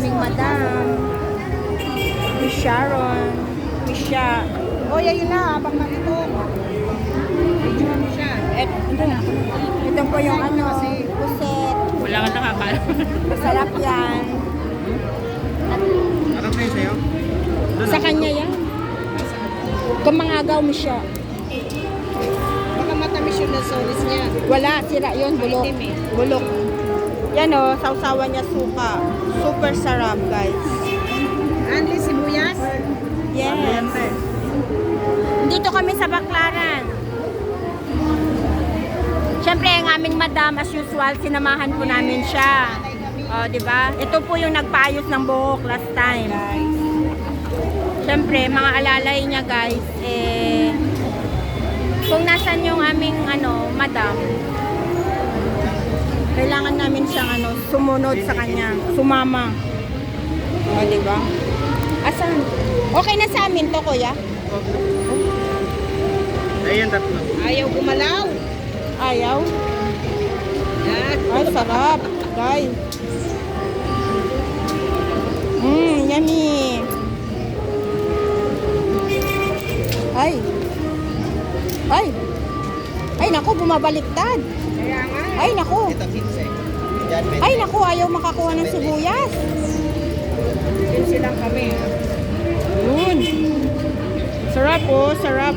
aming madam. Miss Sharon. Miss Sha. O, yun na, habang narito. Medyo ano siya. Ito po yung ano, puset. Wala ka nakakala. Masarap yan. Harap na yun sa'yo? Sa kanya yan. Kumangagaw mo siya. Baka matamis yung nasolis niya. Wala, sira yun, bulok. Maitim eh. Bulok. Yan o, sausawan niya suka. Super sarap, guys. Anli, sibuyas? Yes. Dito kami sa Baclaran. Siyempre, ang aming madam, as usual, sinamahan po namin siya. O, di ba? Ito po yung nagpaayos ng buhok last time. Siyempre, mga alalay niya, guys, kung nasan yung aming, madam, kailangan namin siyang, sumunod sa kanya. Sumama. O, di ba? Asan? Okay na sa amin to, kuya? Ayan, tatlo. Ayaw gumalaw. Ayaw? Yan. Ay, sarap. Guys. Yummy. Ay. Ay. Ay, naku, bumabaliktad. Kaya nga. Ay, naku. Ito, 15. Ay, naku, ayaw makakuha ng sibuyas. Yun silang kami. Yun. Sarap, oh. Sarap.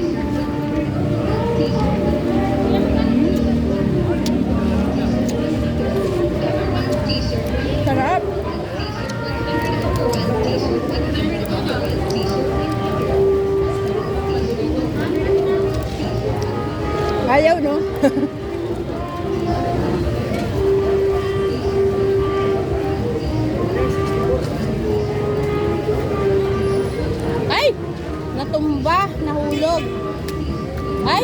Sarap. Ayaw, no? Ay! Natumba, nahulog. Ay!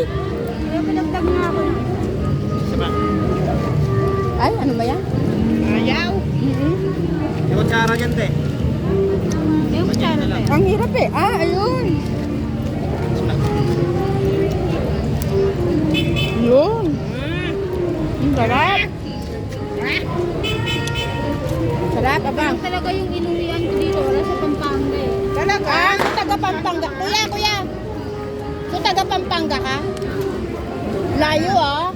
Pinagdag nga ako. Sama. Ay, ano ba yan? Ayaw. Yung kutsara dyan, te. Yung kutsara pa. Ang hirap eh. Ah, ayun. Yun. Ang sarap. Sarap, abang. Talaga yung inuwian ko dito, wala sa Pampanga eh. Talaga? Ah, so taga Pampanga. Kuya, kuya. So taga Pampanga ka? Layo ah.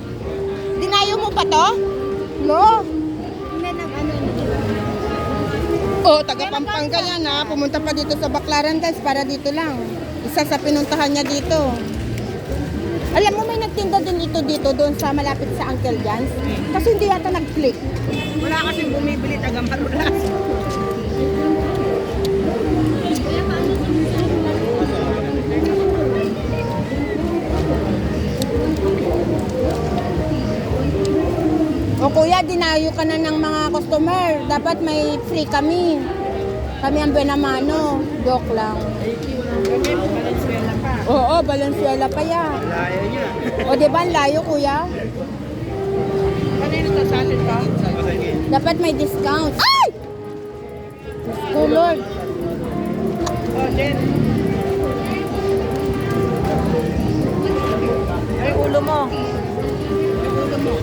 Dinayo mo pa to? No. Hindi nag-ano na dito. Oh, taga Pampanga yan ha. Pumunta pa dito sa Baclaran guys para dito lang. Isa sa pinuntahan niya dito. Alam mo may nagtinda din ito dito doon sa malapit sa Uncle Jan's. Kasi hindi yata nag-click. Wala kasing bumibili taga Marulas. O kuya, dinayo ka na ng mga customer. Dapat may free kami. Kami ang Benamano. Joke lang. Kami, Valenzuela pa. Oo, Valenzuela pa yan. Layo niya. O diba ang layo kuya? Kanino to sa atin pa? Dapat may discount. Ay! Diyos ko, Lord. O, Jen. Ay, ulo mo. Ay, ulo mo.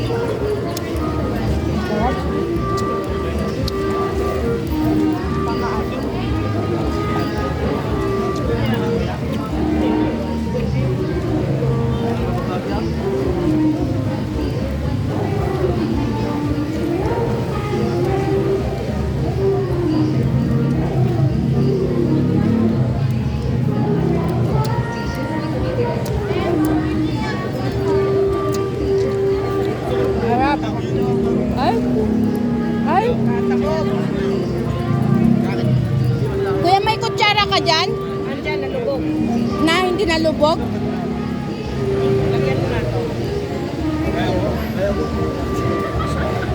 Harap. Ay? Ay? Katakot. Kuya, may kutsara ka dyan? Andyan, nalubog. Na hindi nalubog? Lagyan mo na to.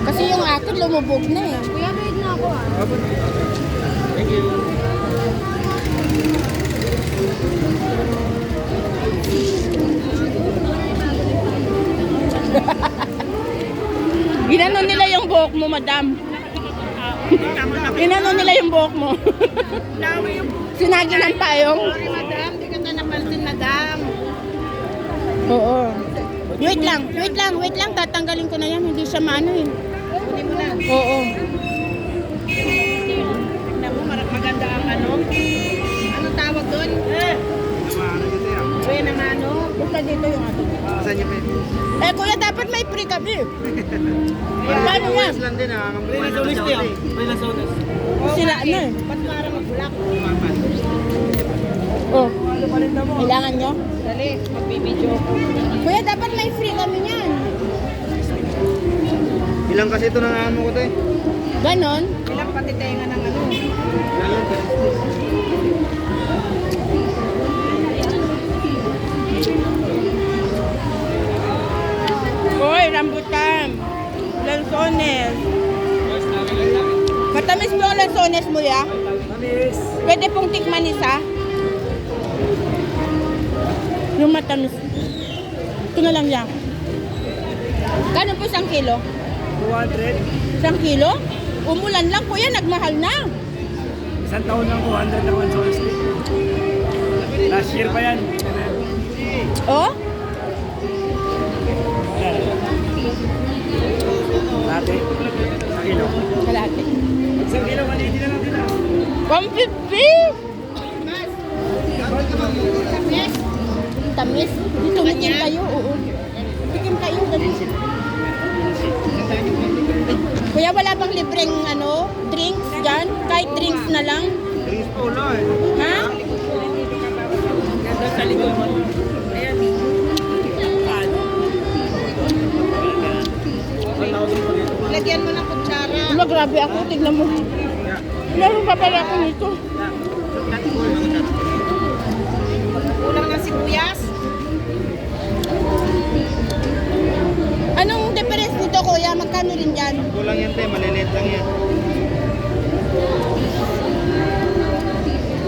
Kasi yung akin lumubog na eh. Kuya, wait na ako ah. Thank you. Ginano nila yung buhok mo, madam. Ginano nila yung buhok mo. Lawi yung Sinaginan tayong. sorry, madam. Di ka na napaltin, madam. Oo. Wait lang. Tatanggalin ko na yan. Hindi siya maano eh. Kunin mo na. Oo. Tignan pa dito yung atin. Saan niyo, Pe? Eh, kuya, dapat may free kami. Paano yan? lang din ah. May lasones din. May lasones. Sila na eh. Ba't para mag-block? Oh, kailangan nyo? Dali, magbibideo ko. Kuya, dapat may free kami niyan. Ilang kasi ito ng ano ko to eh. Ganon? Ilang pati tenga ng ano. Uy, rambutan. Lansones. Matamis mo ang lansones mo, ya? Pwede pong tikman isa. Yung matamis. Ito na lang yan. Kano po 1 kilo? 200. 1 kilo? Umulan lang, kuya. Nagmahal na. Isang taon lang 200 na consoles. Last year pa yan. Oh? Dati. Isang kilo. Kalahati. Isang kilo, 180 na lang din ah. 150! Tamis. Tumikim kayo, oo. Tumikim kayo, ganun. Kuya, wala bang libreng ano, drinks dyan? Kahit drinks na lang. Drinks po ulo eh. Ha? Lagyan mo ng kutsara. Wala, grabe ako. Tignan mo. Meron pa pala ako nito. Kulang ng sibuyas. Anong difference nito, kuya? Magkano rin dyan? Kulang yan te, maliliit lang yan.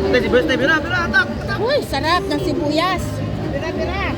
Ate, sibuyas na, bira, atak! Uy, sarap ng sibuyas. Bira-bira.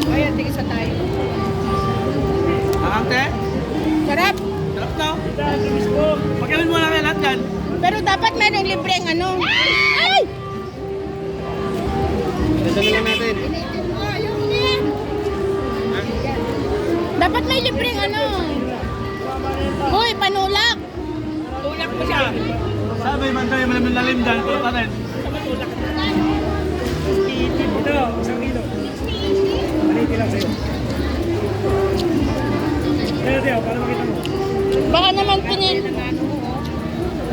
Ayan, tigisa tayo. Ang te? Sarap. Sarap na. Pagkawin mo na kayo lahat yan. Pero dapat merong libreng ano. Ay! Dadali lang natin. Dapat may libreng ano. Uy, panulak. Tulak mo siya. Sabi, man tayo malamin lalim dyan. Tulad natin. Ito, isang kilo. 180 lang sa'yo. Kaya Teo, para makita mo. Baka naman pinil.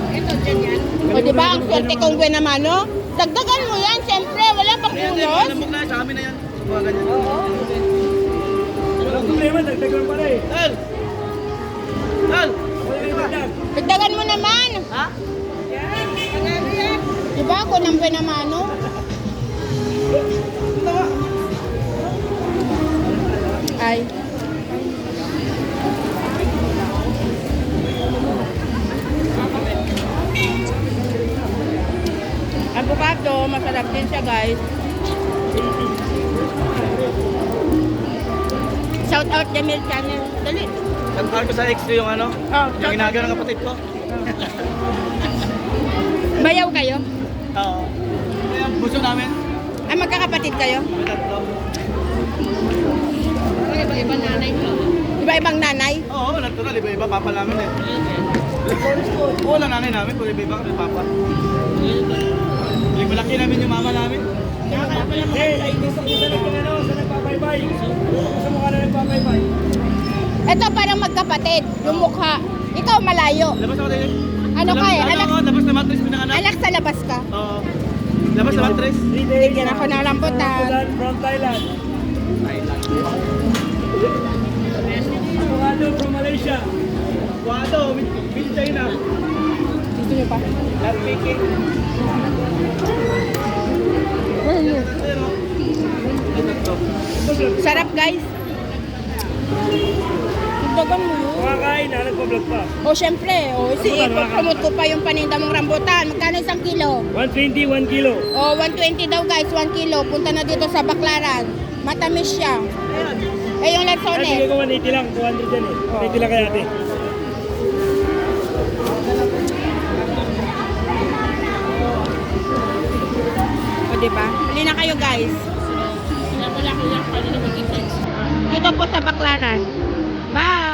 Ito, dyan yan. O diba, ang swerte kong buwan naman, no? Dagdagan mo yan, siyempre. Wala pang Ayan, te, ulos. alam mo na, sa amin na yan. Mga ganyan. Walang problema, dagdag lang pala eh. Tal! Tal! Wala kayo dagdag. Dagdagan mo naman. Ha? Yan. Pagano yan. Diba, ako ng buwan naman, no? Ay. Avocado, masarap din siya, guys. Shout out Jamil Channel. Dali. Nag-call ko sa ex ko yung ano, Oh, yung ginagawa ng kapatid ko. bayaw kayo? Oo. Kaya buso namin. Ay, magkakapatid kayo? Kami tatlo. Iba-iba nanay ko. Iba-ibang nanay? Oo, natural. Iba-iba papa namin eh. Oo, lang nanay namin. Kung iba-iba kami papa. Yung malaki namin yung mama namin. Hey, gusto ko sa nagpapaybay. Gusto mo ka na nagpapaybay. Ito parang magkapatid, yung mukha. Ikaw malayo. Labas ako tayo. Ano ka eh? Anak, Labas na matris pinanganak. anak sa labas ka. Oo. Labas na matris. 3 days. Bigyan ako ng rambutan. From Thailand. Avocado from Malaysia. Wado, with China. Gusto niyo pa? Not making. Ayun. Pero, Sarap guys. Dagan mo yun. Kumakain na, nagpa-vlog pa. O syempre, promote ko pa yung paninda mong rambutan. Magkano isang kilo? 120, 1 kilo. O 120 daw guys, 1 kilo. Punta na dito sa Baclaran. Matamis siya. Eh yung Ay, lansones. bigay ko 180 lang, 200 yan eh. 180 lang kay ate. O diba? Huli na kayo guys. Dito po sa Baclaran. Bye!